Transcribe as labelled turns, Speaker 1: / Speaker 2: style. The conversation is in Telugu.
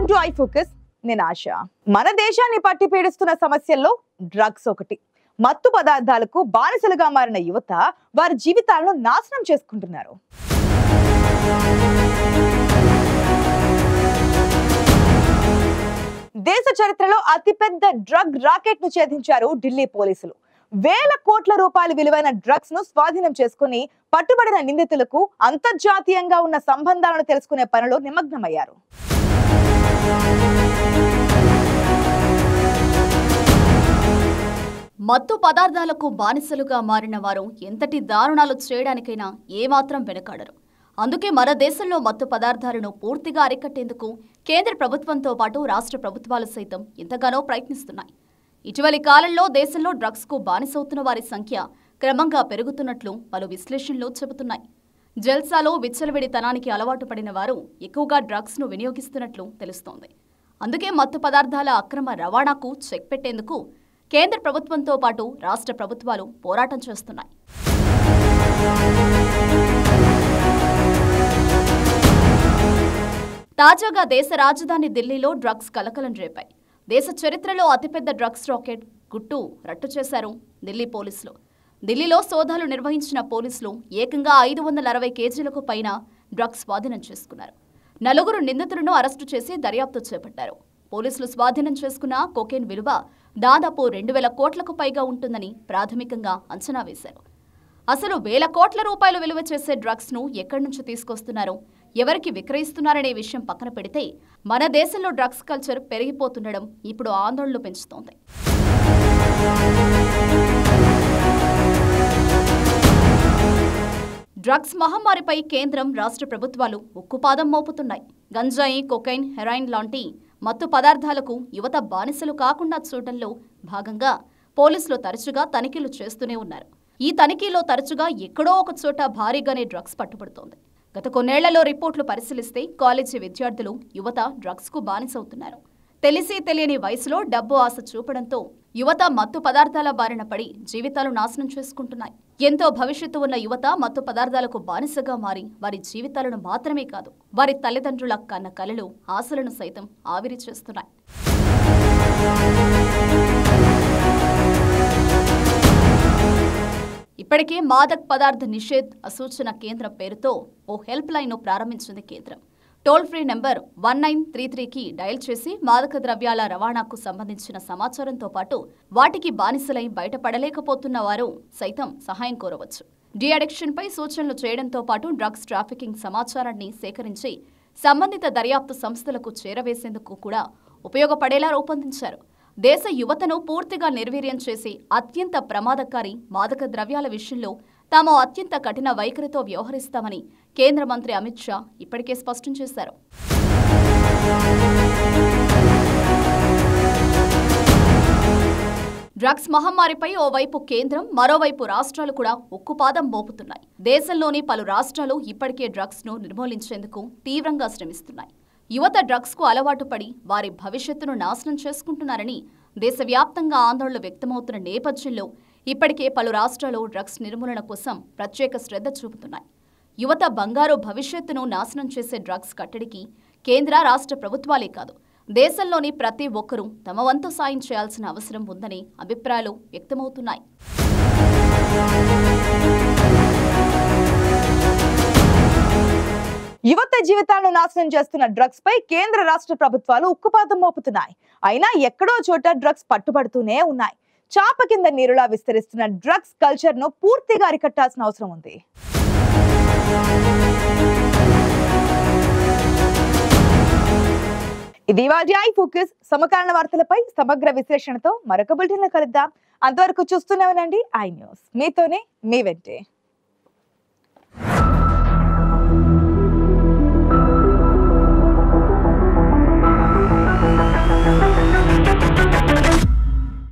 Speaker 1: Welcome to I focus. నేను ఆశ. మన దేశాన్ని పట్టి పీడిస్తున్న సమస్యల్లో డ్రగ్స్ ఒకటి. మత్తు పదార్థాలకు బానిసలుగా మారిన యువత వారి జీవితాలను నాశనం చేసుకుంటున్నారు. దేశ చరిత్రలో అతిపెద్ద డ్రగ్ రాకెట్ ను ఛేదించారు ఢిల్లీ పోలీసులు. వేల కోట్ల రూపాయల విలువైన డ్రగ్స్ ను స్వాధీనం చేసుకుని పట్టుబడిన నిందితులకు అంతర్జాతీయంగా ఉన్న సంబంధాలను తెలుసుకునే పనిలో నిమగ్నమయ్యారు.
Speaker 2: మత్తు పదార్థాలకు బానిసలుగా మారిన వారు ఎంతటి దారుణాలు చేయడానికైనా ఏమాత్రం వెనకాడరు. అందుకే మన దేశంలో మత్తు పదార్థాలను పూర్తిగా అరికట్టేందుకు కేంద్ర ప్రభుత్వంతో పాటు రాష్ట్ర ప్రభుత్వాలు సైతం ఎంతగానో ప్రయత్నిస్తున్నాయి. ఇటీవలి కాలంలో దేశంలో డ్రగ్స్కు బానిసవుతున్న వారి సంఖ్య క్రమంగా పెరుగుతున్నట్లు పలు విశ్లేషణలు చెబుతున్నాయి. జల్సాలో విచ్చలవిడితనానికి అలవాటు పడిన వారు ఎక్కువగా డ్రగ్స్ను వినియోగిస్తున్నట్లు తెలుస్తోంది. అందుకే మత్తు పదార్థాల అక్రమ రవాణాకు చెక్ పెట్టేందుకు కేంద్ర ప్రభుత్వంతో పాటు రాష్ట్ర ప్రభుత్వాలు పోరాటం చేస్తున్నాయి. తాజాగా దేశ రాజధాని ఢిల్లీలో డ్రగ్స్ కలకలం రేపాయి. దేశ చరిత్రలో అతిపెద్ద డ్రగ్స్ రాకెట్ గుట్టు రట్టు చేశారు ఢిల్లీ పోలీసులు. ఢిల్లీలో సోదాలు నిర్వహించిన పోలీసులు ఏకంగా 560 కేజీలకు పైన డ్రగ్స్ స్వాధీనం చేసుకున్నారు. 4 నిందితులను అరెస్టు చేసి దర్యాప్తు చేపట్టారు. పోలీసులు స్వాధీనం చేసుకున్న కోకేన్ విలువ దాదాపు 2000 కోట్లకు పైగా ఉంటుందని ప్రాథమికంగా అంచనా వేశారు. అసలు వేల కోట్ల రూపాయలు విలువ చేసే డ్రగ్స్ ను ఎక్కడి నుంచి తీసుకొస్తున్నారో, ఎవరికి విక్రయిస్తున్నారనే విషయం పక్కన పెడితే మన దేశంలో డ్రగ్స్ కల్చర్ పెరిగిపోతుండడం ఇప్పుడు ఆందోళనలు పెంచుతోంది. డ్రగ్స్ మహమ్మారిపై కేంద్రం, రాష్ట్ర ప్రభుత్వాలు ఉక్కుపాదం మోపుతున్నాయి. గంజాయి, కొకైన్, హెరాయిన్ లాంటి మత్తు పదార్థాలకు యువత బానిసలు కాకుండా చూడడంలో భాగంగా పోలీసులు తరచుగా తనిఖీలు చేస్తూనే ఉన్నారు. ఈ తనిఖీలో తరచుగా ఎక్కడో ఒక చోట భారీగానే డ్రగ్స్ పట్టుబడుతోంది. గత కొన్నేళ్లలో రిపోర్టులు పరిశీలిస్తే కాలేజీ విద్యార్థులు, యువత డ్రగ్స్కు బానిసవుతున్నారు. తెలిసి తెలియని వయసులో డబ్బు ఆశ చూపడంతో యువత మత్తు పదార్థాల బారిన పడి జీవితాలు నాశనం చేసుకుంటున్నాయి. ఎంతో భవిష్యత్తు ఉన్న యువత మత్తు పదార్థాలకు బానిసగా మారి వారి జీవితాలను మాత్రమే కాదు, వారి తల్లిదండ్రుల కన్న కలలు, ఆశలను సైతం ఆవిరి చేస్తున్నాయి. ఇప్పటికే మాదక్ పదార్థ నిషేధ్ అసూచన కేంద్రం పేరుతో ఓ హెల్ప్ లైన్ను ప్రారంభించింది కేంద్రం. టోల్ ఫ్రీ నెంబర్ 1933కి డయల్ చేసి మాదక ద్రవ్యాల రవాణాకు సంబంధించిన సమాచారంతో పాటు వాటికి బానిసలై బయటపడలేకపోతున్న వారు సైతం సహాయం కోరవచ్చు. డి అడిక్షన్పై సూచనలు చేయడంతో పాటు డ్రగ్స్ ట్రాఫికింగ్ సమాచారాన్ని సేకరించి సంబంధిత దర్యాప్తు సంస్థలకు చేరవేసేందుకు కూడా ఉపయోగపడేలా రూపొందించారు. దేశ యువతను పూర్తిగా నిర్వీర్యం చేసి అత్యంత ప్రమాదకారి మాదక ద్రవ్యాల విషయంలో తాము అత్యంత కఠిన వైఖరితో వ్యవహరిస్తామని కేంద్ర మంత్రి అమిత్ షా ఇప్పటికే స్పష్టం చేశారు. డ్రగ్స్ మహమ్మారిపై ఓవైపు కేంద్రం, మరోవైపు రాష్ట్రాలు కూడా ఉక్కుపాదం మోపుతున్నాయి. దేశంలోని పలు రాష్ట్రాలు ఇప్పటికే డ్రగ్స్ ను నిర్మూలించేందుకు తీవ్రంగా శ్రమిస్తున్నాయి. యువత డ్రగ్స్ కు అలవాటు పడి వారి భవిష్యత్తును నాశనం చేసుకుంటున్నారని దేశవ్యాప్తంగా ఆందోళనలు వ్యక్తమవుతున్న నేపథ్యంలో ఇప్పటికే పలు రాష్ట్రాలు డ్రగ్స్ నిర్మూలన కోసం ప్రత్యేక శ్రద్ధ చూపుతున్నాయి. యువత బంగారు భవిష్యత్తును నాశనం చేసే డ్రగ్స్ కట్టడికి కేంద్ర, రాష్ట్ర ప్రభుత్వాలే కాదు, దేశంలోని ప్రతి ఒక్కరూ తమ వంతు సాయం చేయాల్సిన అవసరం ఉందనే అభిప్రాయాలు వ్యక్తమవుతున్నాయి.
Speaker 1: యువత జీవితాలను నాశనం చేస్తున్న డ్రగ్స్ పై కేంద్ర, రాష్ట్ర ప్రభుత్వాలు ఉక్కుపాదం మోపుతున్నాయి. అయినా ఎక్కడో చోట డ్రగ్స్ పట్టుబడుతూనే ఉన్నాయి. చాప కింద నీరులా విస్తరిస్తున్న డ్రగ్స్ కల్చర్ ను పూర్తిగా అరికట్టాల్సిన అవసరం ఉంది. ఇది ఇవాల్టి ఐ ఫోకస్. సమకాలీన వార్తలపై సమగ్ర విశ్లేషణతో మరొక బులెటిన్ లో కలుద్దాం. అంతవరకు చూస్తూనే ఉండండి ఐ న్యూస్. మీతోనే మీ వెంటే.